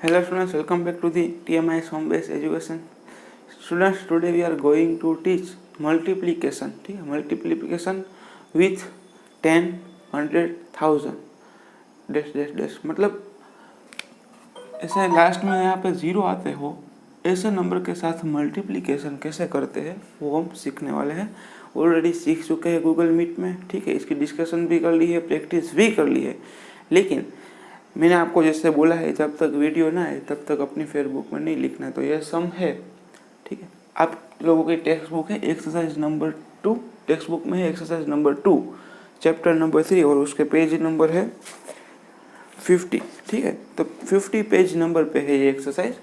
Hello students, welcome back to the TMIS home based education. Students, today we are going to teach multiplication. ठीक है, multiplication with 10, 100, 1000 dash dash dash, मतलब ऐसे last में यहाँ पे zero आते हो, ऐसे नंबर के साथ मल्टीप्लिकेशन कैसे करते हैं वो हम सीखने वाले हैं। ऑलरेडी सीख चुके हैं गूगल मीट में, ठीक है, इसकी डिस्कशन भी कर ली है, प्रैक्टिस भी कर ली है। लेकिन मैंने आपको जैसे बोला है, जब तक वीडियो ना आए तब तक अपनी फेसबुक में नहीं लिखना। तो यह सम है, ठीक है, आप लोगों की टेक्स्ट बुक है एक्सरसाइज नंबर 2, टेक्स्ट बुक में है एक्सरसाइज नंबर 2 चैप्टर नंबर 3 और उसके पेज नंबर है 50, ठीक है। तो 50 पेज नंबर पे है ये एक्सरसाइज।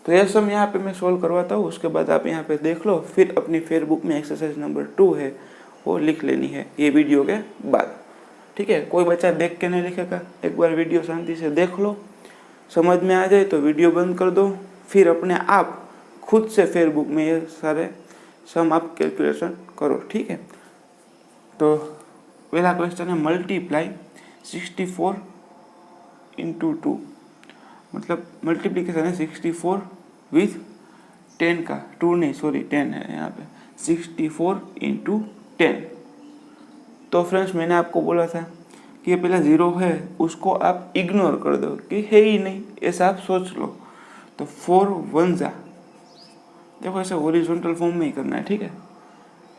तो यह सम यहाँ पे मैं सोल्व करवाता हूँ, उसके बाद आप यहाँ पे देख लो, फिर अपनी फेसबुक में एक्सरसाइज नंबर 2 है वो लिख लेनी है ये वीडियो के बाद, ठीक है। कोई बच्चा देख के नहीं लिखेगा, एक बार वीडियो शांति से देख लो, समझ में आ जाए तो वीडियो बंद कर दो, फिर अपने आप खुद से फेसबुक में ये सारे सम आप कैलकुलेशन करो, ठीक है। तो पहला क्वेश्चन है मल्टीप्लाई 64 इंटू 2, मतलब मल्टीप्लीकेशन है 64 विथ 10 का, 2 नहीं सॉरी 10 है यहाँ पे, 64 इंटू 10। तो फ्रेंड्स मैंने आपको बोला था कि ये पहला ज़ीरो है उसको आप इग्नोर कर दो कि है ही नहीं, ऐसा आप सोच लो। तो 4 1 जा, देखो ऐसे हॉरिजॉन्टल फॉर्म में ही करना है, ठीक है,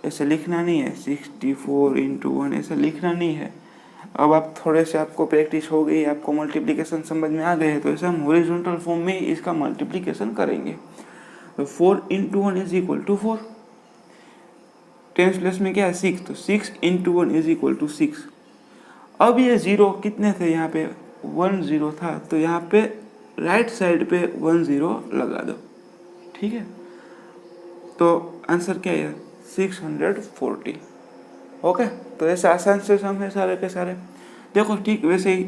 ऐसे लिखना नहीं है 64 इंटू 1, ऐसा लिखना नहीं है। अब आप थोड़े से आपको प्रैक्टिस हो गई, आपको मल्टीप्लिकेशन समझ में आ गए हैं, तो ऐसे हम हॉरिजॉन्टल फॉर्म में ही इसका मल्टीप्लिकेशन करेंगे। तो 4 into 1 is equal to 4, 10 plus में क्या है 6, तो 6 इंटू 1 इज इक्वल टू 6। अब ये जीरो कितने थे यहाँ पे, 1 0 था, तो यहाँ पे राइट साइड पे 1 0 लगा दो, ठीक है। तो आंसर क्या है 640, ओके। तो ऐसा आसान से सम है सारे के सारे। देखो ठीक वैसे ही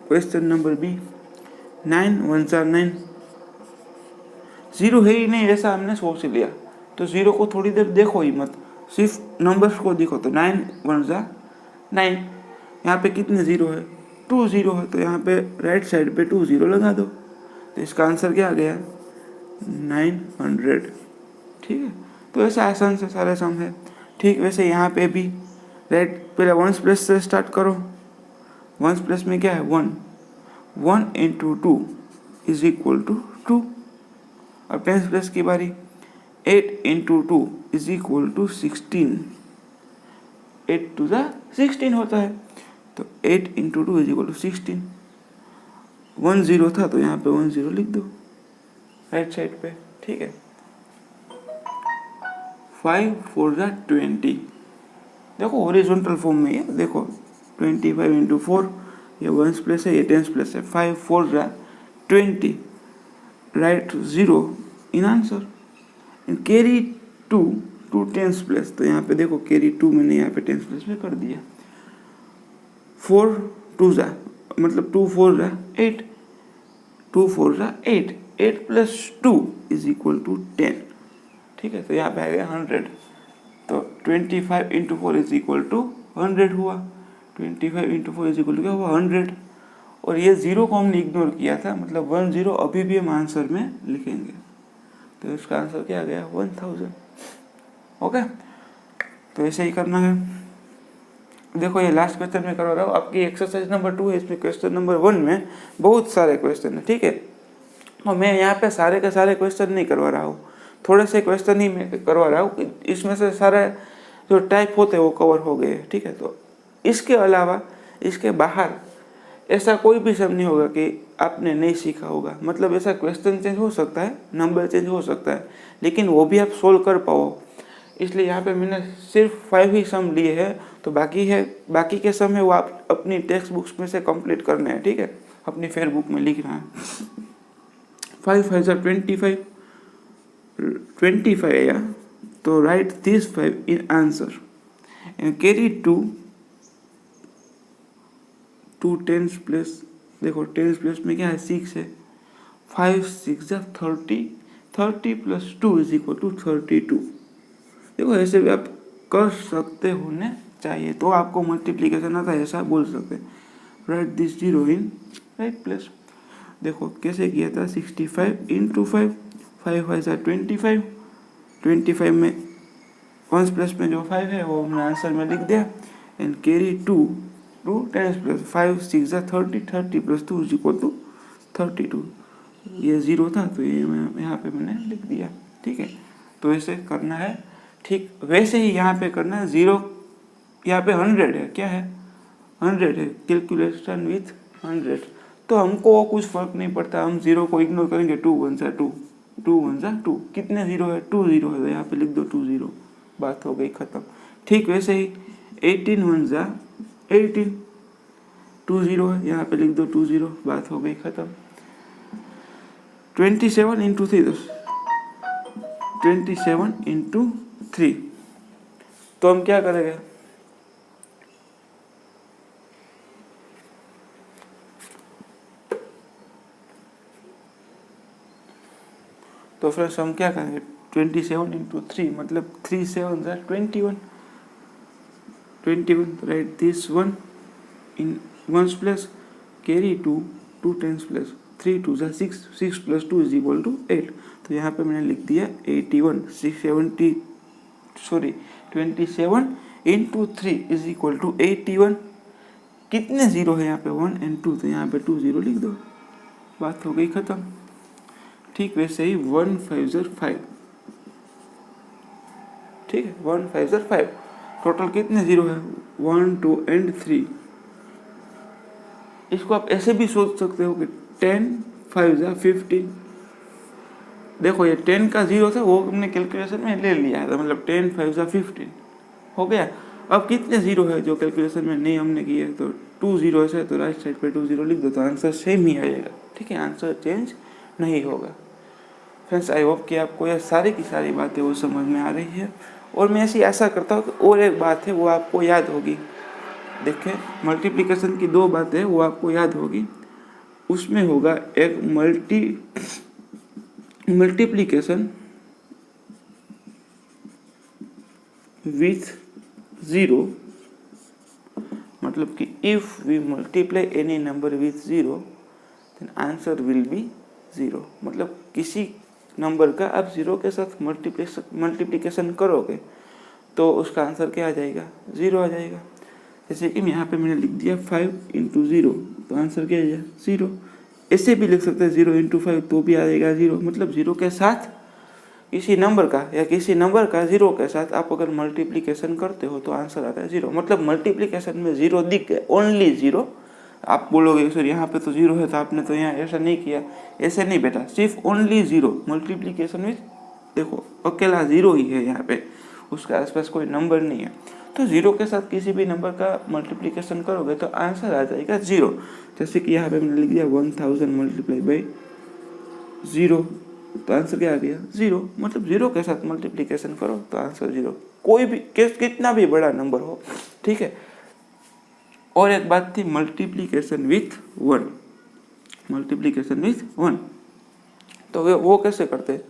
क्वेश्चन नंबर बी, 9 1 4 9, जीरो है ही नहीं ऐसा हमने सोच लिया, तो जीरो को थोड़ी देर देखो ही मत, सिर्फ नंबर्स को देखो। तो 9 1 जा 9, यहाँ पे कितने जीरो है 2 0 है, तो यहाँ पे राइट साइड पे 2 0 लगा दो, तो इसका आंसर क्या आ गया 900, ठीक है। तो ऐसा आसान से सारे सम है। ठीक वैसे यहाँ पे भी राइट, पहले 1 प्लस से स्टार्ट करो, 1 प्लस में क्या है 1, 1 इंटू 2 इज इक्वल टू 2। अब 10 प्लस की बारी, 8 इंटू 2 इज इक्वल टू 16, 8 2 जा 16 होता है, तो 8 इंटू 2 इज इक्वल टू 16। 1 0 था तो यहाँ पे 1 0 लिख दो राइट साइड पे, ठीक है। 5 4 जा 20, देखो हॉरिजॉन्टल फॉर्म में है, देखो 25 इंटू 4, ये 1 प्लस है, ये 10 प्लस है, 5 4 जा 20, right 0 in answer, carry 2 2 10 plus, तो यहाँ पे देखो कैरी 2 मैंने यहाँ पे 10 प्लस में कर दिया। 4 2 जा, मतलब 2 4 जा 8, 2 4 जा 8, 8 प्लस 2 इज इक्वल टू 10, ठीक है। तो यहाँ पे आएगा 100, तो 25 इंटू 4 इज इक्वल टू 100 हुआ, 25 इंटू 4 इज इक्वल टू क्या हुआ 100। और ये जीरो को हमने इग्नोर किया था, मतलब 1 0 अभी भी हम आंसर में लिखेंगे, तो इसका आंसर क्या आ गया 1000, ओके। तो ऐसे ही करना है। देखो ये लास्ट क्वेश्चन में करवा रहा हूँ, आपकी एक्सरसाइज नंबर 2 है, इसमें क्वेश्चन नंबर 1 में बहुत सारे क्वेश्चन है, ठीक है। और मैं यहाँ पे सारे के सारे क्वेश्चन नहीं करवा रहा हूँ, थोड़े से क्वेश्चन ही मैं करवा रहा हूँ, इसमें से सारे जो टाइप होते हैं वो कवर हो गए, ठीक है। तो इसके अलावा इसके बाहर ऐसा कोई भी सम नहीं होगा कि आपने नहीं सीखा होगा, मतलब ऐसा क्वेश्चन चेंज हो सकता है, नंबर चेंज हो सकता है, लेकिन वो भी आप सोल्व कर पाओ। इसलिए यहाँ पे मैंने सिर्फ 5 ही सम लिए हैं, तो बाकी के सम है वो आप अपनी टेक्स्ट बुक्स में से कंप्लीट करने हैं, ठीक है, अपनी फेसबुक में लिखना है। 5 5 जा 25 है या, तो right this 5 in answer and carry 2 10 plus, देखो 10 प्लस में क्या है 6 है, 5 6 जा 30, 30 प्लस 2 इज इक्वल टू 32। देखो ऐसे भी आप कर सकते होने चाहिए, तो आपको मल्टीप्लिकेशन आता है ऐसा बोल सकते हैं। Right this 0 in right place. देखो कैसे किया था, 65 इंटू 5, 5 5 सा 25, 25 में वंस प्लस में जो 5 है वो हमने आंसर में लिख दिया, and carry 2 to tens plus 5 6 सा 30, 30 प्लस 2 इज इक्वल टू 32। ये 0 था तो ये मैं यहाँ पे मैंने लिख दिया। ठीक है, तो ऐसे करना है। ठीक वैसे ही यहाँ पे करना है, 0 यहाँ पे 100 है, क्या है 100 है, कैलकुलेशन विथ 100, तो हमको कुछ फर्क नहीं पड़ता, हम 0 को इग्नोर करेंगे, 2 1 सा 2, 2 1 सा 2, कितने 0 है 2 0 है, तो यहाँ पे लिख दो 2 0, बात हो गई ख़त्म। ठीक वैसे ही 18 1 सा 18, 2 0 है, यहाँ पे लिख दो 2 0, बात हो गई ख़त्म। 27 इंटू 3, 27 इंटू 3, तो हम क्या करेंगे, तो फ्रेंड्स हम क्या करेंगे, 27 इंटू 3 मतलब 3 7 सा 21, 21 right this one in ones plus carry 2 2 tens plus 3 2 सा 6, 6 प्लस 2 इज इक्वल टू 8, तो यहाँ पे मैंने लिख दिया 81, 27 इंटू 3 इज इक्वल टू 81, कितने 0 है यहाँ पे 1 एंड 2, तो यहाँ पे 2 0 लिख दो, बात हो गई ख़त्म। ठीक वैसे ही 1 5 ज़र 5, ठीक है 1 5 ज़र 5, टोटल कितने 0 है 1 2 एंड 3। इसको आप ऐसे भी सोच सकते हो कि 10 5 ज़ा 15, देखो ये 10 का 0 था वो हमने कैलकुलेशन में ले लिया था, मतलब 10 5 ज़ा 15 हो गया। अब कितने 0 है जो कैलकुलेशन में नहीं हमने किया है, तो 2 0 है, तो राइट साइड पे 2 0 लिख दो, तो आंसर सेम ही आएगा। ठीक है, आंसर चेंज नहीं होगा। फ्रेंड्स आई होप कि आपको यह सारी की सारी बातें वो समझ में आ रही है, और मैं ऐसी आशा करता हूँ कि और एक बात है वो आपको याद होगी। देखें, मल्टीप्लिकेशन की 2 बातें वो आपको याद होगी, उसमें होगा एक मल्टीप्लिकेशन विथ 0, मतलब कि if we multiply any number with 0 then answer will be 0, मतलब किसी नंबर का आप 0 के साथ मल्टीप्लिकेशन करोगे तो उसका आंसर क्या आ जाएगा, 0 आ जाएगा। जैसे कि यहाँ पे मैंने लिख दिया 5 इंटू 0, तो आंसर क्या आ जाएगा 0। ऐसे भी लिख सकते हैं 0 इंटू 5, तो भी आ जाएगा 0, मतलब 0 के साथ किसी नंबर का या किसी नंबर का 0 के साथ आप अगर मल्टीप्लिकेशन करते हो तो आंसर आता है 0, मतलब मल्टीप्लिकेशन में 0 दिख गया, ओनली 0। आप बोलोगे सर यहाँ पे तो 0 है, तो आपने तो यहाँ ऐसा नहीं किया, ऐसे नहीं बेटा, सिर्फ ओनली 0 मल्टीप्लिकेशन में, देखो अकेला 0 ही है यहाँ पे, उसके आसपास कोई नंबर नहीं है, तो 0 के साथ किसी भी नंबर का मल्टीप्लिकेशन करोगे तो आंसर आ जाएगा 0। जैसे कि यहाँ पे मैंने लिख दिया 1000 मल्टीप्लाई बाई 0, तो आंसर क्या आ गया 0, मतलब 0 के साथ मल्टीप्लिकेशन करो तो आंसर 0, कोई भी कितना भी बड़ा नंबर हो। ठीक है, और एक बात थी मल्टीप्लिकेशन विथ 1, मल्टीप्लिकेशन विथ 1, तो वो कैसे करते हैं,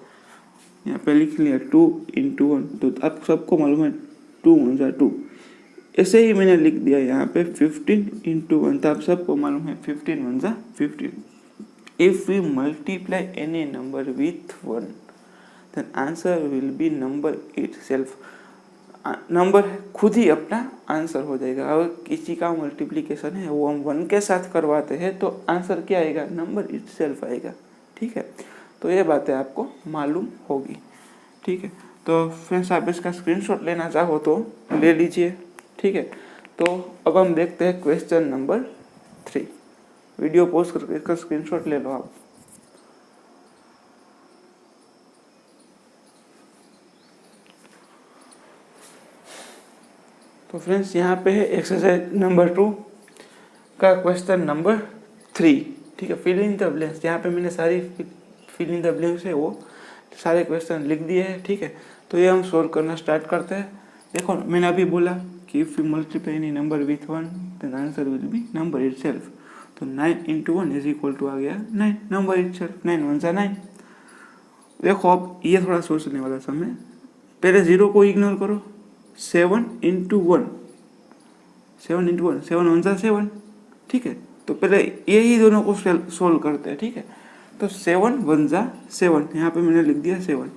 यहाँ पे लिख लिया 2 इंटू 1, तो आप सबको मालूम है 2 1 ज़ा 2, ऐसे ही मैंने लिख दिया यहाँ पे 15 इंटू 1, तो आप सबको मालूम है 15 1 ज़ा 15। If we multiply any number with 1 then answer will be number itself, number खुद ही अपना आंसर हो जाएगा। अगर किसी का मल्टीप्लिकेशन है वो हम 1 के साथ करवाते हैं तो आंसर क्या आएगा, नंबर इटसेल्फ आएगा। ठीक है, तो ये बातें आपको मालूम होगी। ठीक है, तो फ्रेंड्स आप इसका स्क्रीनशॉट लेना चाहो तो ले लीजिए। ठीक है, तो अब हम देखते हैं क्वेश्चन नंबर 3, वीडियो पॉज करके इसका स्क्रीनशॉट ले लो आप। तो फ्रेंड्स यहाँ पे है एक्सरसाइज नंबर 2 का क्वेश्चन नंबर 3। ठीक है, फिल इन द ब्लैंक्स, यहाँ पे मैंने सारी फिल इन द ब्लैंक्स है वो सारे क्वेश्चन लिख दिए हैं। ठीक है, तो ये हम सोल्व करना स्टार्ट करते हैं। देखो मैंने अभी बोला कि if you multiply any number with 1 then answer will be number itself, तो 9 इंटू 1 इज इक्वल टू आ गया 9, नंबर इटसेल्फ, 9 1 ज़ा 9। देखो अब ये थोड़ा सोचने वाला समय, पहले 0 को इग्नोर करो, 7 इंटू 1, 7 इंटू 1, 7 1 ज़ा 7। ठीक है, तो पहले यही दोनों को सोल्व करते हैं, ठीक है। तो 7 1 जा 7, यहाँ पे मैंने लिख दिया 7।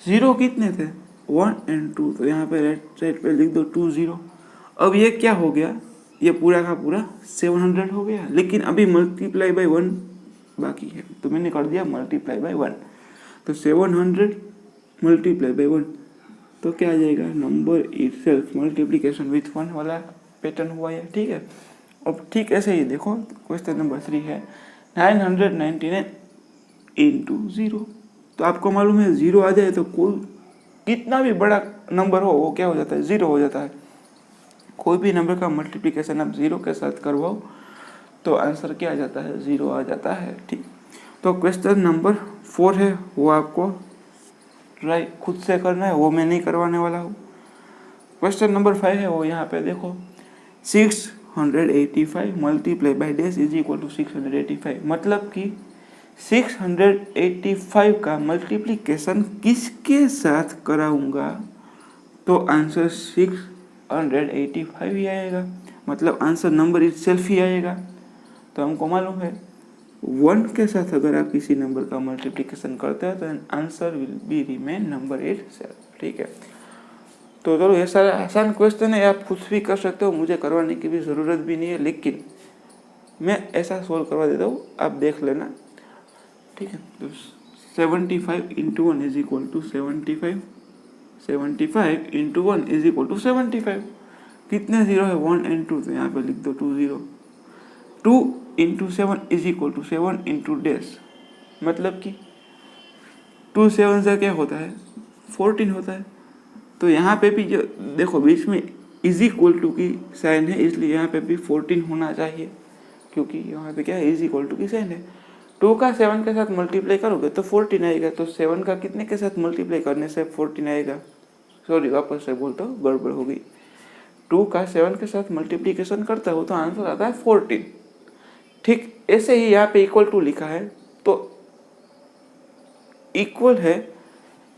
0 कितने थे? 1 और 2, तो यहाँ पे राइट साइड पे लिख दो 2 0। अब ये क्या हो गया, ये पूरा का पूरा 700 हो गया, लेकिन अभी मल्टीप्लाई बाई 1 बाकी है, तो मैंने कर दिया मल्टीप्लाई बाई 1। तो 700 मल्टीप्लाई बाई 1, तो क्या आ जाएगा, नंबर इटसेल्फ मल्टीप्लिकेशन विथ 1 वाला पैटर्न हुआ है, ठीक है। अब ठीक ऐसे ही देखो, क्वेश्चन नंबर 3 है 999 इंटू 0। तो आपको मालूम है 0 आ जाए तो कोई कितना भी बड़ा नंबर हो वो क्या हो जाता है, 0 हो जाता है। कोई भी नंबर का मल्टीप्लिकेशन आप 0 के साथ करवाओ तो आंसर क्या आ जाता है, 0 आ जाता है, ठीक। तो क्वेश्चन नंबर 4 है, वो आपको ट्राई खुद से करना है, वो मैं नहीं करवाने वाला हूँ। क्वेश्चन नंबर 5 है, वो यहाँ पे देखो 685 multiply by dash is equal to 685। मतलब कि 685 का मल्टीप्लिकेशन किसके साथ कराऊंगा तो आंसर 685 ही आएगा, मतलब आंसर नंबर इटसेल्फ ही आएगा। तो हमको मालूम है 1 के साथ अगर आप किसी नंबर का मल्टीप्लिकेशन करते हो तो answer will be remain number itself, ठीक है। तो चलो ये सारा आसान क्वेश्चन है, आप खुद भी कर सकते हो, मुझे करवाने की भी ज़रूरत भी नहीं है, लेकिन मैं ऐसा सोल्व करवा देता हूँ, आप देख लेना, ठीक है। तो 75 into 1 is equal to 75, 75 into 1 is equal to 75। कितने 0 है, 1 और 2, तो यहाँ पे लिख दो 2 0। 2 into 7 is equal to 7 into dash, मतलब कि 2 7 से क्या होता है, 14 होता है। तो यहाँ पे भी जो देखो बीच में इज इक्वल टू की साइन है, इसलिए यहाँ पे भी 14 होना चाहिए, क्योंकि यहाँ पे क्या है, इज इक्वल टू की साइन है। 2 का 7 के साथ मल्टीप्लाई करोगे तो 14 आएगा, तो 7 का कितने के साथ मल्टीप्लाई करने से 14 आएगा, सॉरी वापस से बोलता हूँ, गड़बड़ हो गई। 2 का 7 के साथ मल्टीप्लिकेशन करता हो तो आंसर आता है 14। ठीक ऐसे ही यहाँ पे इक्वल टू लिखा है, तो इक्वल है,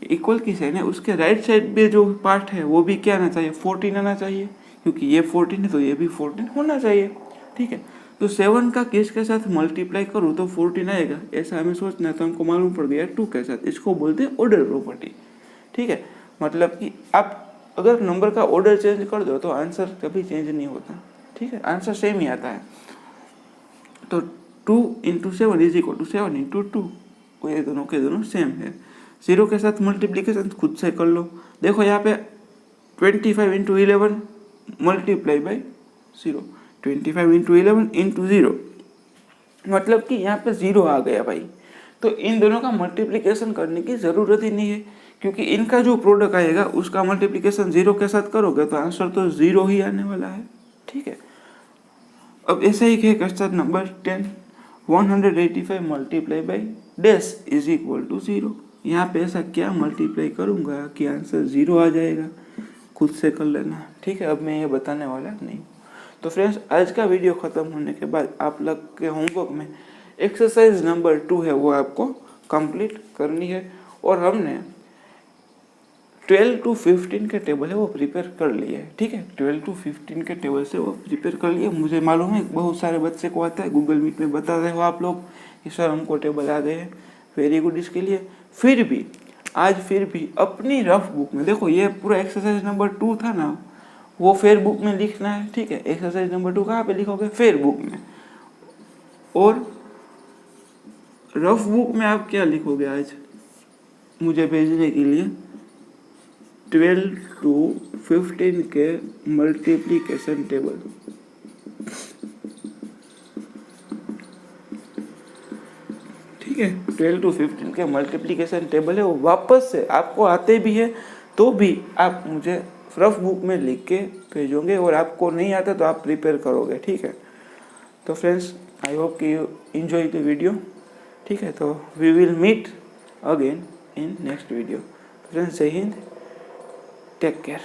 इक्वल की साइन है, उसके राइट साइड पे जो पार्ट है वो भी क्या आना चाहिए, 14 आना चाहिए, क्योंकि ये 14 है तो ये भी 14 होना चाहिए, ठीक है। तो 7 का किसके साथ मल्टीप्लाई करूँ तो 14 आएगा, ऐसा हमें सोचना है। तो हमको मालूम पड़ गया 2 के साथ, इसको बोलते हैं ऑर्डर प्रॉपर्टी, ठीक है। मतलब कि आप अगर नंबर का ऑर्डर चेंज कर दो तो आंसर कभी चेंज नहीं होता, ठीक है, आंसर सेम ही आता है। तो 2 into 7 is equal to 7 into 2, ये दोनों के दोनों सेम है। 0 के साथ मल्टीप्लिकेशन खुद से कर लो, देखो यहाँ पे 25 into 11 multiply by 0, 25 into 11 into 0, मतलब कि यहाँ पे 0 आ गया भाई। तो इन दोनों का मल्टीप्लिकेशन करने की ज़रूरत ही नहीं है, क्योंकि इनका जो प्रोडक्ट आएगा उसका मल्टीप्लिकेशन 0 के साथ करोगे तो आंसर तो 0 ही आने वाला है, ठीक है। अब ऐसे ही है question number 10, 185 multiply by dash is equal to 0। यहाँ पे ऐसा क्या मल्टीप्लाई करूँगा कि आंसर 0 आ जाएगा, खुद से कर लेना, ठीक है। अब मैं ये बताने वाला नहीं। तो फ्रेंड्स, आज का वीडियो ख़त्म होने के बाद आप लोग के होमवर्क में एक्सरसाइज नंबर 2 है वो आपको कंप्लीट करनी है, और हमने 12 to 15 के टेबल है वो प्रिपेयर कर लिए है, ठीक है। 12 to 15 के टेबल से वो प्रिपेयर कर लिए। मुझे मालूम है बहुत सारे बच्चे को आता है, गूगल मीट में बता रहे हो आप लोग कि सर हमको टेबल आ गए हैं, वेरी गुड इसके लिए। फिर भी आज अपनी रफ बुक में देखो, ये पूरा एक्सरसाइज नंबर 2 था ना, वो फेयर बुक में लिखना है, ठीक है। एक्सरसाइज नंबर 2 कहाँ पे लिखोगे, फेयर बुक में। और रफ बुक में आप क्या लिखोगे आज मुझे भेजने के लिए, 12 to 15 के मल्टीप्लिकेशन टेबल, ठीक है। 12 to 15 के मल्टीप्लिकेशन टेबल है, वो वापस से आपको आते भी है तो भी आप मुझे रफ बुक में लिख के भेजोगे, और आपको नहीं आता तो आप प्रिपेयर करोगे, ठीक है। तो फ्रेंड्स, आई होप कि यू एंजॉय द वीडियो, ठीक है। तो we will meet again in next video. Friends, जय हिंद, टेक केयर।